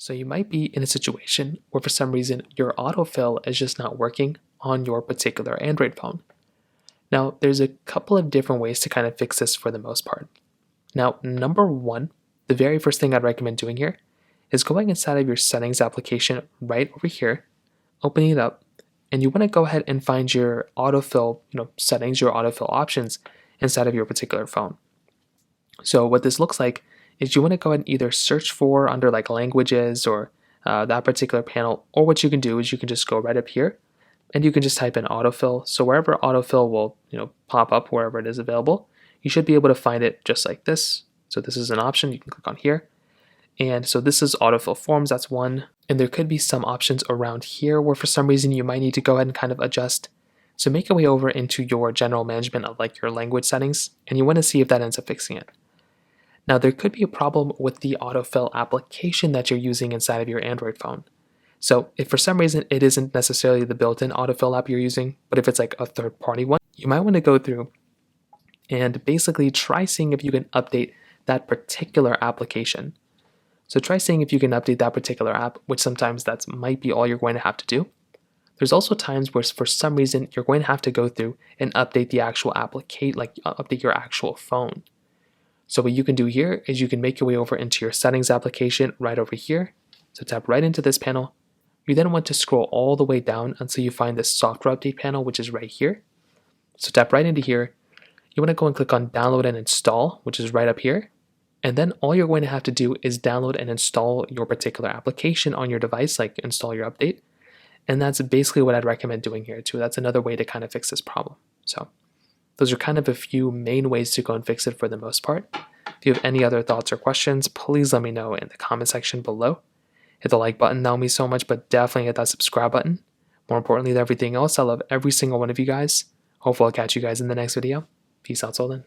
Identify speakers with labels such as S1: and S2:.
S1: So you might be in a situation where for some reason your autofill is just not working on your particular Android phone. Now, there's a couple of different ways to kind of fix this for the most part. Now, number one, the very first thing I'd recommend doing here is going inside of your settings application right over here, opening it up, and you want to go ahead and find your autofill, settings, your autofill options inside of your particular phone. So what this looks like is you want to go ahead and either search for under like languages or that particular panel, or what you can do is you can just go right up here and you can just type in autofill. So wherever autofill will pop up, wherever it is available, you should be able to find it just like this. So this is an option, you can click on here. And so this is autofill forms, that's one. And there could be some options around here where for some reason you might need to go ahead and kind of adjust. So make your way over into your general management of like your language settings, and you want to see if that ends up fixing it. Now there could be a problem with the autofill application that you're using inside of your Android phone. So if for some reason it isn't necessarily the built-in autofill app you're using, but if it's like a third-party one, you might want to go through and basically try seeing if you can update that particular application. So try seeing if you can update that particular app, which sometimes that might be all you're going to have to do. There's also times where for some reason you're going to have to go through and update the actual application, like update your actual phone. So what you can do here is you can make your way over into your settings application right over here. So tap right into this panel. You then want to scroll all the way down until you find this software update panel, which is right here. So tap right into here. You want to go and click on download and install, which is right up here. And then all you're going to have to do is download and install your particular application on your device, like install your update. And that's basically what I'd recommend doing here too. That's another way to kind of fix this problem. So those are kind of a few main ways to go and fix it for the most part. If you have any other thoughts or questions, please let me know in the comment section below. Hit the like button, that would mean so much, but definitely hit that subscribe button. More importantly than everything else, I love every single one of you guys. Hopefully I'll catch you guys in the next video. Peace out till then.